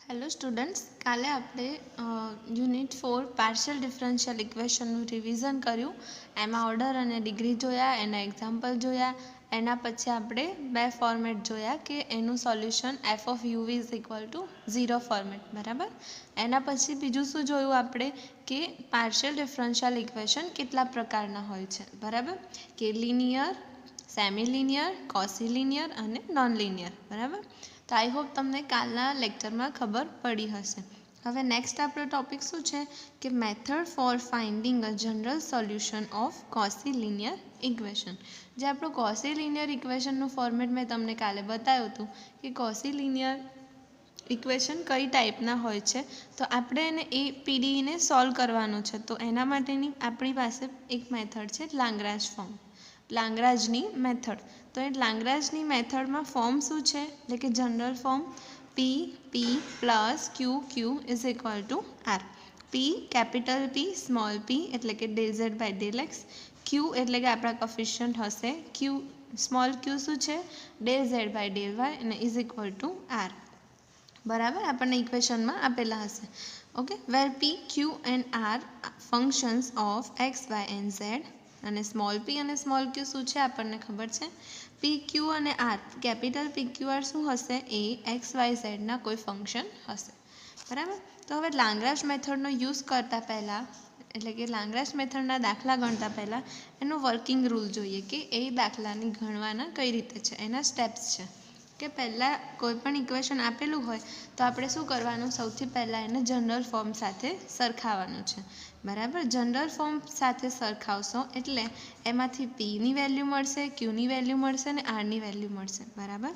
Hello students, કાલે આપણે unit 4 partial differential ઇક્વેશનનું revision કર્યું. એમાં ઓર્ડર અને ડિગ્રી જોયા, એના એક્ઝામ્પલ જોયા. એના પછી આપણે બે ફોર્મેટ જોયા કે એનું solution F of you is equal to 0 format, બરાબર. એના પછી બીજું શું જોયું આપણે કે પાર્શિયલ ડિફરન્શિયલ ઇક્વેશન કેટલા પ્રકારના હોય છે, બરાબર. કે linear, semi linear, Kosi linear અને નોન લિનિયર, બરાબર. તો આઈ હોપ તમને કાલના લેક્ચરમાં ખબર પડી હશે. હવે નેક્સ્ટ આપણો ટોપિક શું છે કે method for finding a general solution of Cauchy linear equation. જે આપણું કોસી લિનિયર ઇક્વેશનનું ફોર્મેટ મેં તમને કાલે બતાવ્યું હતું કે કોસી લિનિયર ઇક્વેશન કઈ ટાઈપના હોય છે. તો આપણે એને એ પીડીઈને સોલ્વ કરવાનું છે. તો એના માટેની આપણી પાસે એક મેથડ છે લાંગ્રાજ ફોર્મ, લાંગ્રાજની મેથડ. તો એ લાંગ્રાજની મેથડમાં ફોર્મ શું છે એટલે કે general form P P plus Q Q is equal to R. P capital P small P એટલે કે del Z by del X. Q એટલે કે આપણા કોફિશિયન્ટ હશે ક્યુ, સ્મોલ ક્યુ શું છે del Z by del y અને ઇઝ ઇક્વલ ટુ આર, બરાબર. આપણને ઇક્વેશનમાં આપેલા હશે. Okay, where P Q and R functions of x y and z. અને સ્મોલ પી અને સ્મોલ ક્યુ શું છે આપણને ખબર છે. પી ક્યુ અને R, capital P Q R શું હશે એ એક્સ વાય ઝેડના કોઈ ફંક્શન હશે, બરાબર. તો હવે લાંગ્રાજ મેથડનો યુઝ કરતાં પહેલાં એટલે કે લાંગ્રાજ મેથડના દાખલા ગણતા પહેલાં એનું વર્કિંગ રૂલ જોઈએ કે એ દાખલાની ગણવાના કઈ રીતે છે, એના સ્ટેપ્સ છે. કે પહેલાં કોઈ પણ ઇક્વેશન આપેલું હોય તો આપણે શું કરવાનું, સૌથી પહેલાં એને જનરલ ફોર્મ સાથે સરખાવવાનું છે, બરાબર. જનરલ ફોર્મ સાથે સરખાવશો એટલે એમાંથી પીની વેલ્યુ મળશે, ક્યુની વેલ્યુ મળશે અને આરની વેલ્યુ મળશે, બરાબર.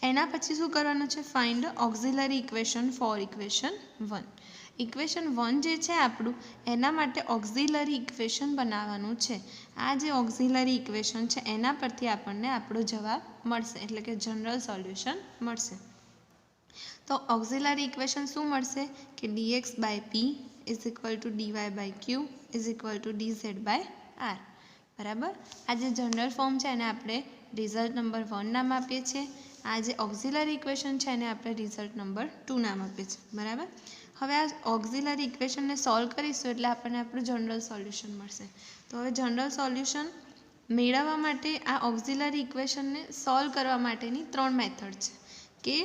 એના પછી શું કરવાનું છે, find auxiliary equation for equation 1. Equation 1 જે છે આપણું એના માટે ઓક્ઝિલરી ઇક્વેશન બનાવવાનું છે. આ જે ઓક્ઝિલરી ઇક્વેશન છે એના પરથી આપણને આપણો જવાબ મળશે એટલે કે જનરલ સોલ્યુશન મળશે. તો ઓક્ઝિલરી ઇક્વેશન શું મળશે કે dx by p is equal to DY by q is equal to dz by r, બરાબર. આ જે જનરલ ફોર્મ છે એને આપણે રિઝલ્ટ નંબર 1 નામ આપીએ છીએ. આ જે ઓક્ઝિલરી ઇક્વેશન છે એને આપણે રિઝલ્ટ નંબર 2 નામ આપીએ છીએ, બરાબર. હવે આ ઓક્ઝિલરી ઇક્વેશનને સોલ્વ કરીશું એટલે આપણને આપણું જનરલ સોલ્યુશન મળશે. તો હવે જનરલ સોલ્યુશન મેળવવા માટે આ ઓક્ઝિલરી ઇક્વેશનને સોલ્વ કરવા માટેની 3 મેથડ છે. કે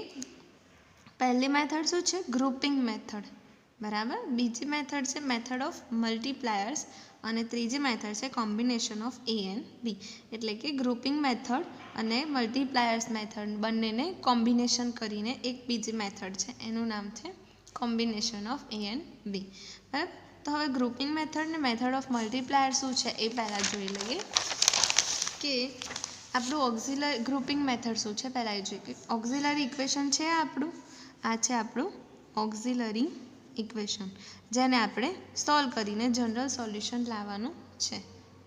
પહેલી મેથડ શું છે, ગ્રુપિંગ મેથડ, બરાબર. બીજી મેથડ છે મેથડ ઓફ મલ્ટીપ્લાયર્સ અને ત્રીજી મેથડ છે કોમ્બિનેશન ઓફ એ એન્ડ બી. એટલે કે ગ્રુપિંગ મેથડ અને મલ્ટીપ્લાયર્સ મેથડ બંનેને કોમ્બિનેશન કરીને એક બીજી મેથડ છે એનું નામ છે કોમ્બિનેશન ઓફ એ એન્ડ બી, બરાબર. તો હવે ગ્રુપિંગ મેથડ ને મેથડ ઓફ મલ્ટીપ્લાયર શું છે એ પહેલાં જોઈ લઈએ કે આપણું ઓક્ઝિલરી ગ્રુપિંગ મેથડ શું છે. પહેલાં એ જોઈએ કે ઓક્ઝિલરી ઇક્વેશન છે આપણું, આ છે આપણું ઓક્ઝિલરી ઇક્વેશન જેને આપણે સોલ્વ કરીને જનરલ સોલ્યુશન લાવવાનું છે.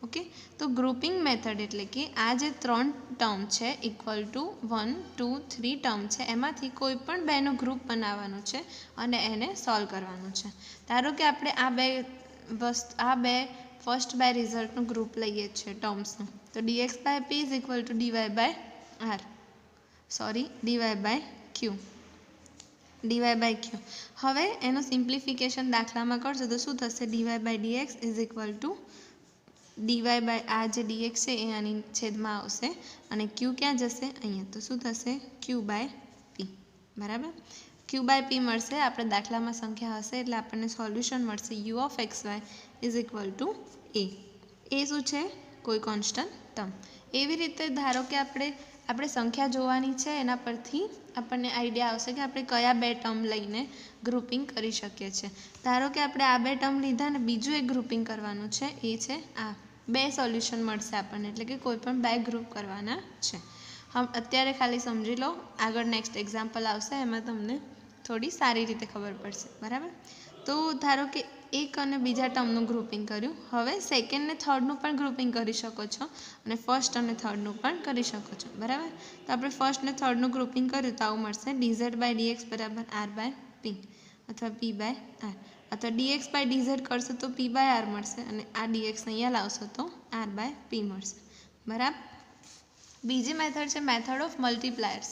ઓકે, તો ગ્રુપિંગ મેથડ એટલે કે આ જે 3 ટર્મ છે ઇક્વલ ટુ 1 2 3 ટર્મ છે એમાંથી કોઈ પણ બેનો ગ્રુપ બનાવવાનો છે અને એને સોલ્વ કરવાનું છે. ધારો કે આપણે આ બે ફર્સ્ટ બાય રિઝલ્ટનું ગ્રુપ લઈએ છીએ ટર્મ્સનું. તો dx by p is equal to DY by r, d y by q, હવે એનું સિમ્પ્લિફિકેશન દાખલામાં કરશો તો શું થશે, d y by d x is equal to DY by આ જે ડીએક્સ છે એ આની છેદમાં આવશે અને ક્યુ ક્યાં જશે અહીંયા, તો શું થશે ક્યુ બાય પી, બરાબર. ક્યુ બાય પી મળશે, આપણે દાખલામાં સંખ્યા હશે એટલે આપણને સોલ્યુશન મળશે U of x Y is equal to A. એ શું છે, કોઈ કોન્સ્ટન્ટ ટર્મ. એવી રીતે ધારો કે આપણે સંખ્યા જોવાની છે એના પરથી આપણને આઈડિયા આવશે કે આપણે કયા બે ટર્મ લઈને ગ્રુપિંગ કરી શકીએ છીએ. ધારો કે આપણે આ બે ટર્મ લીધા ને બીજું એક ગ્રુપિંગ કરવાનું છે એ છે આ, બે સોલ્યુશન મળશે આપણને એટલે કે કોઈ પણ બે ગ્રુપ કરવાના છે. અત્યારે ખાલી સમજી લો, આગળ નેક્સ્ટ એક્ઝામ્પલ આવશે એમાં તમને થોડી સારી રીતે ખબર પડશે, બરાબર. તો ધારો કે એક અને બીજા ટર્મનું ગ્રુપિંગ કર્યું, હવે સેકન્ડ ને થર્ડનું પણ ગ્રુપિંગ કરી શકો છો અને ફર્સ્ટ અને થર્ડનું પણ કરી શકો છો, બરાબર. તો આપણે ફર્સ્ટ ને થર્ડનું ગ્રુપિંગ કર્યું તો આવું મળશે dz બાય dx બરાબર આર બાય પી અથવા પી બાય આર, અથવા dx બાય dz કરશો તો પી બાય આર મળશે અને આ dx અહીંયા લાવશો તો આર બાય પી મળશે, બરાબર. બીજી મેથડ છે method of multipliers.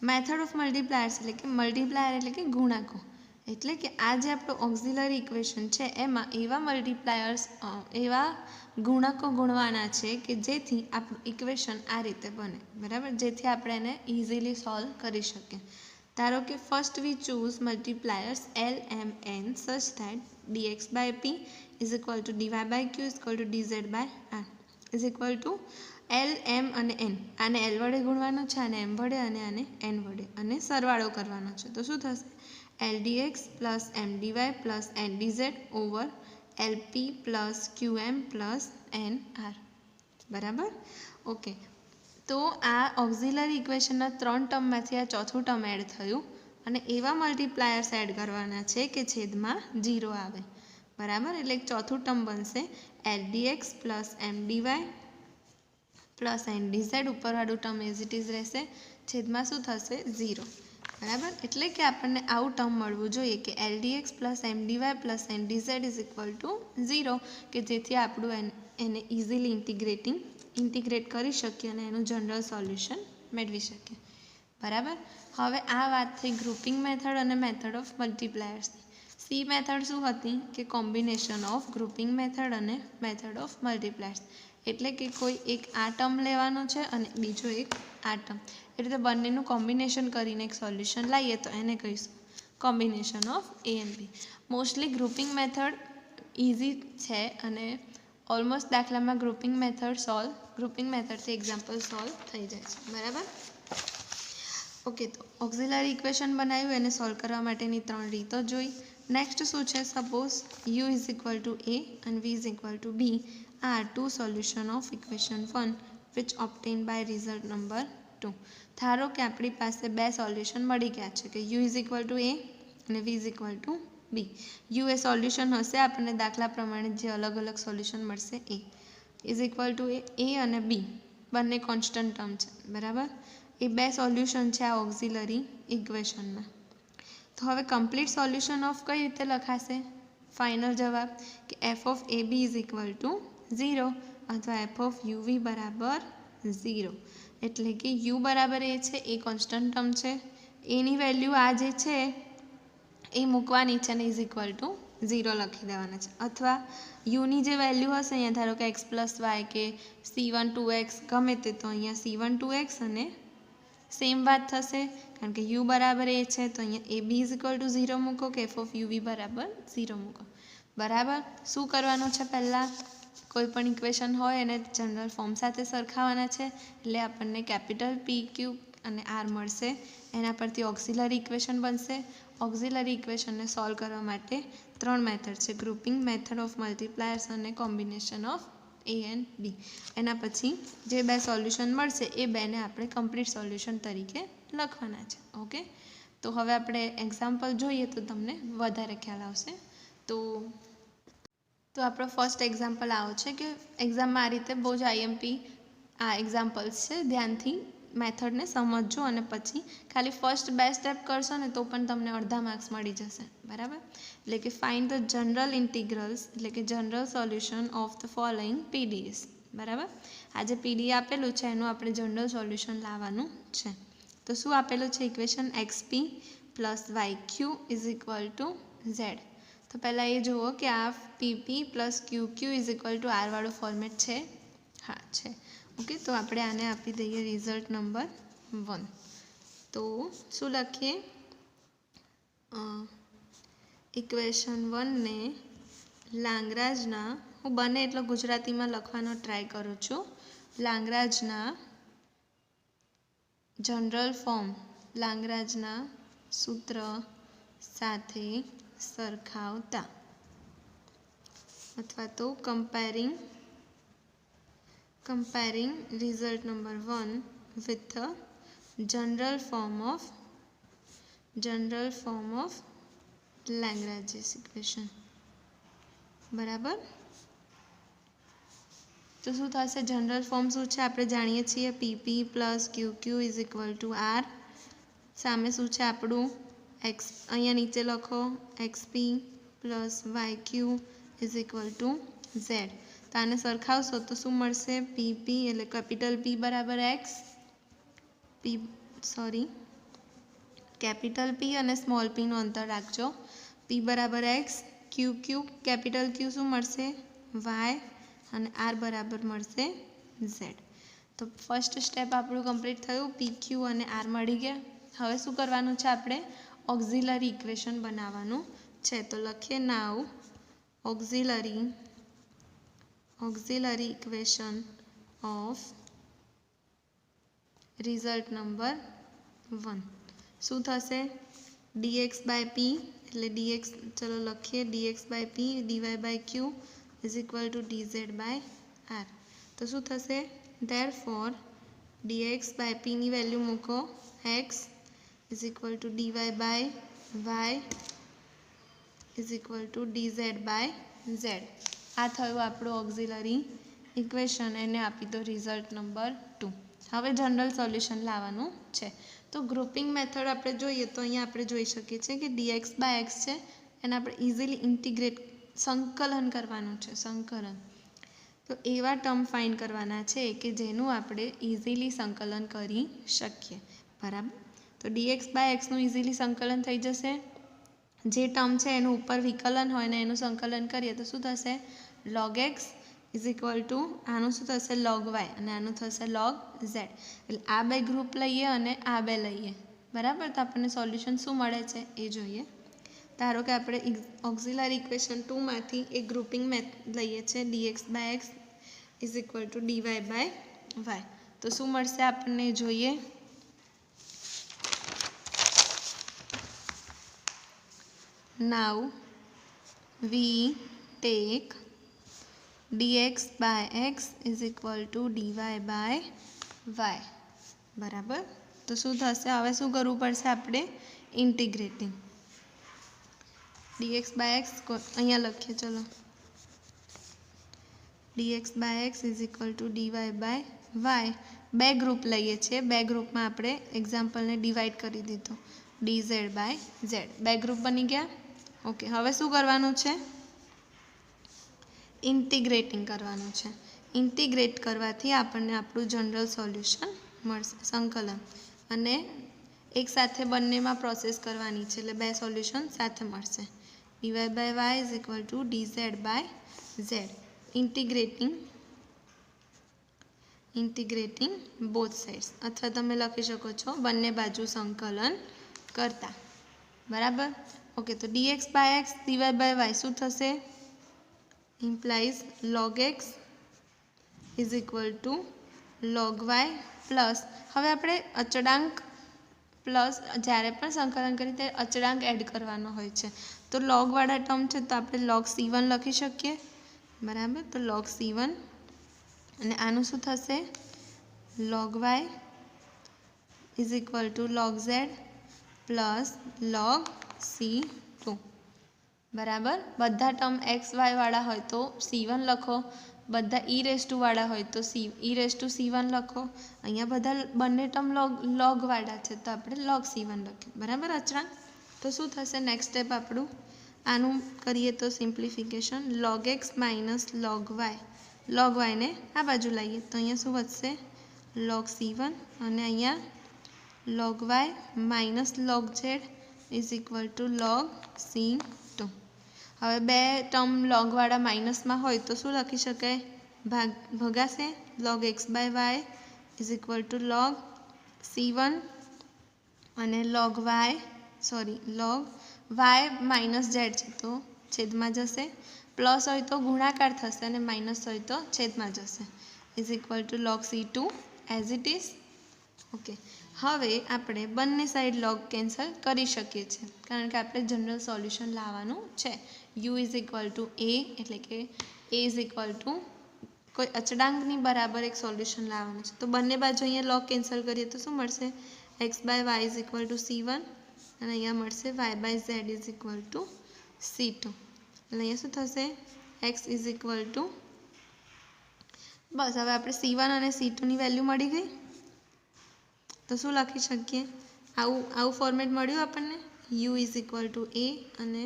Method of multipliers એટલે કે મલ્ટીપ્લાયર એટલે કે ગુણાકો, એટલે કે આ જે આપણું ઓક્ઝિલરી ઇક્વેશન છે એમાં એવા મલ્ટીપ્લાયર્સ એવા ગુણકો ગુણવાના છે કે જેથી આપણું ઇક્વેશન આ રીતે બને, બરાબર, જેથી આપણે એને ઇઝીલી સોલ્વ કરી શકીએ. ધારો કે first V choose multipliers L, M, N such that dx by p is equal to dy by q is equal to dz by r is equal to L, M અને N. આને L વડે ગુણવાનો છે, આને M વડે અને આને N વડે, અને સરવાળો કરવાનો છે. તો શું થશે? L dx plus M dy plus N dz over LP plus QM plus NR, બરાબર. ઓકે, તો આ ઓક્ઝિલરી ઇક્વેશનના 3 ટર્મમાંથી આ ચોથું ટર્મ એડ થયું અને એવા મલ્ટીપ્લાયર્સ એડ કરવાના છે કે છેદમાં 0 આવે, બરાબર. એટલે ચોથું ટર્મ બનશે L dx plus M dy plus N dz, ઉપરવાળું ટર્મ એઝ ઇટ ઇઝ રહેશે, છેદમાં શું થશે? 0, બરાબર. એટલે કે આપણને આવું ટર્મ મળવું જોઈએ કે L dx plus M dy plus N dz is equal to 0, કે જેથી આપણું એને ઇઝીલી ઇન્ટિગ્રેટ કરી શકીએ અને એનું જનરલ સોલ્યુશન મેળવી શકીએ, બરાબર. હવે આ વાત થઈ ગ્રુપિંગ મેથડ અને મેથડ ઓફ મલ્ટીપ્લાયર્સની. સી મેથડ શું હતી? કે કોમ્બિનેશન ઓફ ગ્રુપિંગ મેથડ અને મેથડ ઓફ મલ્ટીપ્લાયર્સ, એટલે કે કોઈ એક આ ટર્મ લેવાનો છે અને બીજો એક આ ટર્મ, એ રીતે બંનેનું કોમ્બિનેશન કરીને એક સોલ્યુશન લાવીએ તો એને કહીશું combination of A and B. Mostly grouping method easy છે અને ઓલમોસ્ટ દાખલામાં ગ્રુપિંગ મેથડથી એક્ઝામ્પલ સોલ્વ થઈ જાય છે, બરાબર. ઓકે, તો ઓક્ઝિલરી ઇક્વેશન બનાવ્યું, એને સોલ્વ કરવા માટેની 3 રીતો જોઈ. નેક્સ્ટ શું છે? Suppose u is equal two a અને v is equal two b are two solution of equation 1 which obtained by result number 2. ધારો કે આપણી પાસે બે સોલ્યુશન મળી ગયા છે કે u is equal two a અને v is equal two b. u A solution હશે, આપણને દાખલા પ્રમાણે જે અલગ અલગ સોલ્યુશન મળશે એ ઇઝ ઇક્વલ ટુ a અને b, બંને કોન્સ્ટન્ટ ટર્મ છે, બરાબર. એ બે સોલ્યુશન છે આ ઓક્ઝિલરી ઇક્વેશનના. તો હવે કમ્પ્લીટ સોલ્યુશન ઓફ કઈ રીતે લખાશે? ફાઇનલ જવાબ કે f of ab is equal to 0 અથવા f ઓફ uv બરાબર 0, એટલે કે u બરાબર એ છે, એ કોન્સ્ટન્ટ ટર્મ છે, એની વેલ્યુ આ જે છે એ મૂકવાની છે અને ઇઝ ઇક્વલ ટુ 0 લખી દેવાના છે. અથવા યુની જે વેલ્યુ હશે, અહીંયા ધારો કે x પ્લસ વાય કે c1 2x ગમે તે, તો અહીંયા c1 2x અને સેમ વાત થશે, કારણ કે u બરાબર એ છે, તો અહીંયા ab ઇઝ ઇક્વલ ટુ 0 મૂકો કે f ઓફ uv બરાબર 0 મૂકો, બરાબર. શું કરવાનું છે? પહેલાં કોઈ પણ ઇક્વેશન હોય એને જનરલ ફોર્મ સાથે સરખાવવાના છે, એટલે આપણને કેપિટલ P, Q અને R મળશે. એના પરથી ઓક્ઝિલરી ઇક્વેશન બનશે. ઓક્ઝિલરી ઇક્વેશનને સોલ્વ કરવા માટે 3 મેથડ છે: ગ્રુપિંગ, મેથડ ઓફ મલ્ટીપ્લાયર્સ અને કોમ્બિનેશન ઓફ એ એન્ડ બી. એના પછી જે બે સોલ્યુશન મળશે એ બેને આપણે કમ્પ્લીટ સોલ્યુશન તરીકે લખવાના છે. ઓકે, તો હવે આપણે એક્ઝામ્પલ જોઈએ તો તમને વધારે ખ્યાલ આવશે. તો આપણો ફર્સ્ટ એક્ઝામ્પલ આવો છે કે એક્ઝામમાં આ રીતે બહુ જ આઈએમપી આ એક્ઝામ્પલ્સ છે, ધ્યાનથી મેથડને સમજજો અને પછી ખાલી ફર્સ્ટ બે સ્ટેપ કરશો ને તો પણ તમને અડધા માર્ક્સ મળી જશે, બરાબર. એટલે કે ફાઇન્ડ ધ જનરલ ઇન્ટિગ્રલ્સ, એટલે કે general solution of the following PDS, બરાબર. આ જે પીડી આપેલું છે એનું આપણે જનરલ સોલ્યુશન લાવવાનું છે. તો શું આપેલું છે? Equation xp plus yq is equal to Z. તો પહેલાં એ જુઓ કે આ PP plus QQ is equal two R વાળું ફોર્મેટ છે? હા, છે. ઓકે, તો આપણે આને આપી દઈએ રિઝલ્ટ નંબર 1. તો શું લખીએ? ઇક્વેશન 1ને લાંગરાજના, હું બને એટલો ગુજરાતીમાં લખવાનો ટ્રાય કરું છું, લાંગરાજના જનરલ ફોર્મ, લાંગરાજના સૂત્ર સાથે સરખાવતા, અથવા તો comparing result number 1 with the general form of Lagrange's equation, બરાબર. તો શું થશે? જનરલ ફોર્મ શું છે આપણે જાણીએ છીએ, PP plus QQ is equal two R. સામે શું છે આપણું? x, અહીંયા નીચે લખો xp plus yq is equal to Z. તો આને સરખાવશો તો શું મળશે? PP એટલે કેપિટલ P બરાબર x, કેપિટલ પી અને સ્મોલ પીનું અંતર રાખજો. પી બરાબર એક્સ, ક્યુ કેપિટલ ક્યુ શું મળશે વાય અને આર બરાબર મળશે ઝેડ. તો ફર્સ્ટ સ્ટેપ આપણું કમ્પ્લીટ થયું. પી ક્યુ અને આર મળી ગયા. હવે શું કરવાનું છે આપણે ઓક્ઝિલરી ઇક્વેશન બનાવવાનું છે. તો લખીએ now auxiliary equation of result number 1 શું થશે dx બાય પી એટલે dx ચલો લખીએ dx by p d y by q is equal to dz by r. તો શું થશે therefore dx બાય પી ની વેલ્યુ મૂકો x is equal to dy by y is equal to dz by z. આ થયું આપણું ઓક્ઝિલરી ઇક્વેશન. એને આપી દો રિઝલ્ટ નંબર 2. હવે જનરલ સોલ્યુશન લાવવાનું છે. તો ગ્રુપિંગ મેથડ આપણે જોઈએ તો અહીંયા આપણે જોઈ શકીએ છીએ કે dx બાય x છે એને આપણે ઇઝીલી ઇન્ટિગ્રેટ સંકલન કરવાનું છે. સંકલન તો એવા ટર્મ ફાઇન્ડ કરવાના છે કે જેનું આપણે ઇઝીલી સંકલન કરી શકીએ. બરાબર. તો dx બાય xનું ઇઝીલી સંકલન થઈ જશે. જે ટર્મ છે એનું ઉપર વિકલન હોય ને એનું સંકલન કરીએ તો શું થશે log x is equal two આનું શું થશે log y અને આનું થશે log z. એટલે આ બે ગ્રુપ લઈએ અને આ બે લઈએ. બરાબર. તો આપણને સોલ્યુશન શું મળે છે એ જોઈએ. ધારો કે આપણે ઓક્ઝિલરી ઇક્વેશન 2 માંથી એક ગ્રુપિંગ લઈએ છીએ dx by x is equal to dy by y. તો શું મળશે આપણને જોઈએ. Now we take dx by x is equal to dy by y. બરાબર. તો શું થશે હવે શું કરવું પડશે આપણે ઇન્ટિગ્રેટિંગ dx by x અહીંયા લખીએ ચલો dx by x is equal to dy by y. બે ગ્રુપ લઈએ છીએ. બે ગ્રુપમાં આપણે એક્ઝામ્પલને ડિવાઈડ કરી દીધું dz by z. બે ગ્રુપ બની ગયા. ઓકે. હવે શું કરવાનું છે ઇન્ટિગ્રેટિંગ કરવાનું છે. ઇન્ટિગ્રેટ કરવાથી આપણને આપણું જનરલ સોલ્યુશન મળશે સંકલન. અને એકસાથે બંનેમાં પ્રોસેસ કરવાની છે એટલે બે સોલ્યુશન સાથે મળશે. dy by y is equal to dz by z. Integrating both sides અથવા તમે લખી શકો છો બંને બાજુ સંકલન કરતા. બરાબર. ઓકે. તો dx by x dy by y શું થશે implies log x is equal to log y plus હવે આપણે અચળાંક પ્લસ જ્યારે પણ સંકલન કરીએ ત્યારે અચળાંક એડ કરવાનો હોય છે. તો લોગવાળા ટર્મ છે તો આપણે log c1 લખી શકીએ. બરાબર. તો log c1 અને આનું શું થશે log y is equal to log z plus log c2. બરાબર. બધા ટર્મ એક્સ વાય વાળા હોય તો c1 લખો. બધા e વાળા હોય તો e(c1) લખો. અહીંયા બધા બંને ટર્મ log વાળા છે તો આપણે log c1 લખીએ. બરાબર. અચળાંક. તો શું થશે નેક્સ્ટ સ્ટેપ આપણું આનું કરીએ તો simplification log x minus log y. log y ને આ બાજુ લાવીએ તો અહીંયા શું વધશે log c1 અને અહીંયા log y minus log z is equal to log c2. હવે બે ટર્મ લોગવાળા માઇનસમાં હોય તો શું લખી શકાય ભગાશે log x by y is equal to log c1 અને log y માઇનસ z છે તો છેદમાં જશે. પ્લસ હોય તો ગુણાકાર થશે અને માઇનસ હોય તો છેદમાં જશે is equal to log c2 as it is. Okay. હવે આપણે બંને સાઈડ log કેન્સલ કરી શકીએ છીએ કારણ કે આપણે જનરલ સોલ્યુશન લાવવાનું છે. u is equal two a એટલે કે a ઇઝ ઇક્વલ ટુ કોઈ અચળાંકની બરાબર એક સોલ્યુશન લાવવાનું છે. તો બંને બાજુ અહીંયા log કેન્સલ કરીએ તો શું મળશે x by y is equal to c1 અને અહીંયા મળશે y by z is equal to c2. એટલે અહીંયા શું થશે x ઇઝ ઇક્વલ ટુ બસ હવે આપણે c1 અને c2 ની વેલ્યુ મળી ગઈ. તો શું લખી શકીએ આવું ફોર્મેટ મળ્યું આપણને u is equal two a અને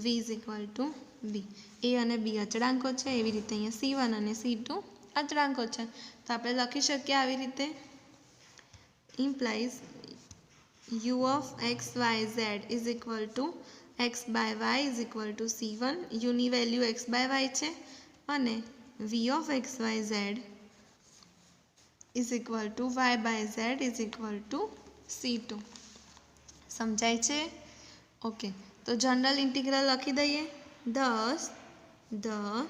v is equal two b. a અને b અચળાંકો છે એવી રીતે અહીંયા c1 અને c2 અચળાંકો છે તો આપણે લખી શકીએ આવી રીતે implies u of x y z is equal to x by y is equal to c1. યુની વેલ્યુ x બાય y છે અને v of x y z is equal to y by z is equal to c2. સમજાય છે? Okay, તો general integral લખી દઈએ. thus the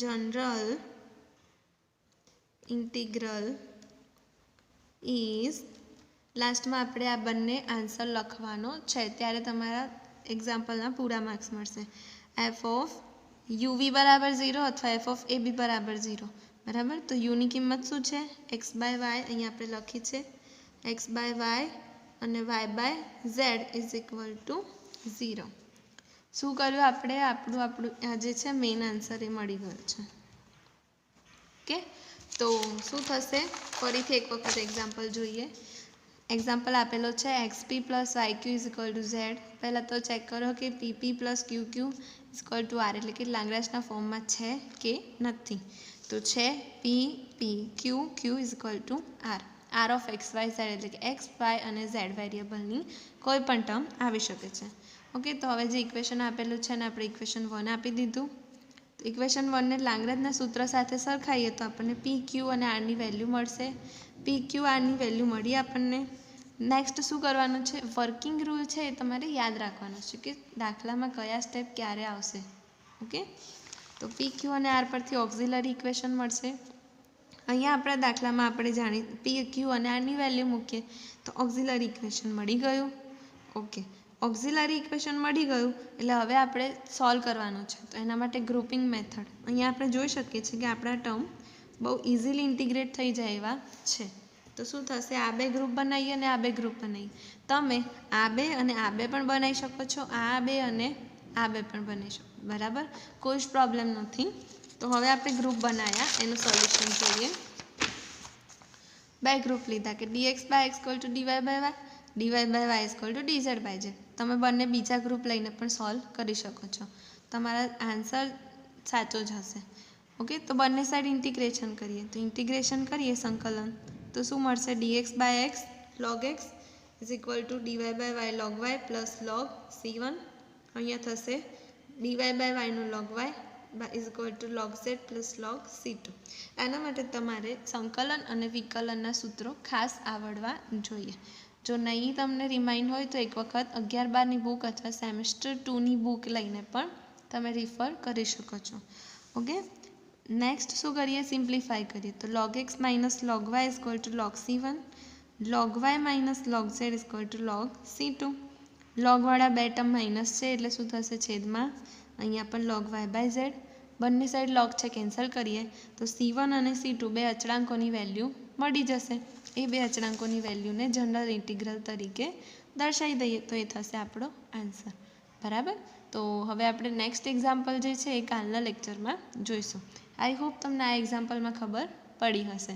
general integral is, લાસ્ટમાં આપણે આ બંને આન્સર લખવાનો છે ત્યારે તમારા એક્ઝામ્પલના પૂરા માર્ક્સ મળશે. એફ ઓફ યુવી બરાબર 0 અથવા એફ ઓફ એ બી બરાબર 0. બરાબર, તો યુની કિંમત શું છે? એક્સ બાય વાય, અહીંયા આપણે લખી છે એક્સ બાય વાય અને y by z is equal to 0. શું કર્યું આપણે? આપણું આ જે છે મેઇન આન્સર એ મળી ગયો છે. ઓકે, તો શું થશે? ફરીથી એક વખત એક્ઝામ્પલ જોઈએ. એક્ઝામ્પલ આપેલો છે x p plus y q is equal to z. પહેલાં તો ચેક કરો કે p p plus q q is equal to r, એટલે કે લાંગ્રાજના ફોર્મમાં છે કે નથી. તો છે p p q Q is equal to r. R of x y z એટલે કે એક્સ વાય અને ઝેડ વેરિયેબલની કોઈ પણ ટર્મ આવી શકે છે. ઓકે, તો હવે જે ઇક્વેશન આપેલું છે ને આપણે ઇક્વેશન 1 આપી દીધું. તો ઇક્વેશન 1ને લાંગ્રાજના સૂત્ર સાથે સરખાઈએ તો આપણને પી ક્યુ અને આરની વેલ્યુ મળશે. પી ક્યુ આરની વેલ્યુ મળી આપણને. નેક્સ્ટ શું કરવાનું છે? વર્કિંગ રૂલ છે એ તમારે યાદ રાખવાનો છે કે દાખલામાં કયા સ્ટેપ ક્યારે આવશે. ઓકે, તો પી ક્યુ અને આર પરથી ઓક્ઝિલરી ઇક્વેશન મળશે. અહીંયા આપણા દાખલામાં આપણે પી ક્યુ અને આરની વેલ્યુ મૂકીએ તો ઓક્ઝિલરી ઇક્વેશન મળી ગયું. ઓકે, ઓક્ઝિલરી ઇક્વેશન મળી ગયું એટલે હવે આપણે સોલ્વ કરવાનું છે. તો એના માટે ગ્રુપિંગ મેથડ અહીંયા આપણે જોઈ શકીએ છીએ કે આપણા ટર્મ બહુ ઇઝીલી ઇન્ટિગ્રેટ થઈ જાય એવા છે. તો શું થશે? આ બે ગ્રુપ બનાવીએ અને આ બે ગ્રુપ બનાવીએ. તમે આ બે અને આ બે પણ બનાવી શકો છો, આ બે અને આ બે પણ બનાવી શકો. બરાબર, કોઈ જ પ્રોબ્લેમ નથી. તો હવે આપણે ગ્રુપ બનાવ્યા, એનું સોલ્યુશન જોઈએ. બે ગ્રુપ લીધા કે dx by x equal to DY by y, d y by y equal to d z by z. તમે બંને બીજા ગ્રુપ લઈને પણ સોલ્વ કરી શકો છો. તમારા આન્સર સાચો જ હશે. ઓકે, તો બંને સાઈડ ઇન્ટિગ્રેશન કરીએ. તો ઇન્ટિગ્રેશન કરીએ સંકલન, તો શું મળશે? dx by x log x is equal to DY by y log y plus log c1. અહીંયા થશે ડીવાય બાય વાયનું log y is equal to log z plus log c2. આના માટે તમારે સંકલન અને વિકલનના સૂત્રો ખાસ આવડવા જોઈએ. જો નહીં તમને રિમાઇન્ડ હોય તો એક વખત 11-12ની બુક અથવા સેમેસ્ટર 2ની બુક લઈને પણ તમે રિફર કરી શકો છો. ઓકે, નેક્સ્ટ શું કરીએ? સિમ્પ્લિફાય કરીએ. તો log x minus log y is equal to log c1, log y minus log z is equal to log c2. લોગવાળા બે ટર્મ માઇનસ છે એટલે શું થશે? છેદમાં અહીંયા પણ log y બાય z. બંને સાઈડ log છે, કેન્સલ કરીએ તો c1 અને c2 બે અચળાંકોની વેલ્યુ મળી જશે. એ બે અચળાંકોની વેલ્યુને જનરલ ઇન્ટિગ્રલ તરીકે દર્શાવી દઈએ તો એ થશે આપણો આન્સર. બરાબર, તો હવે આપણે નેક્સ્ટ એક્ઝામ્પલ જે છે એ કાલના લેક્ચરમાં જોઈશું. આઈ હોપ તમને આ એક્ઝામ્પલમાં ખબર પડી હશે.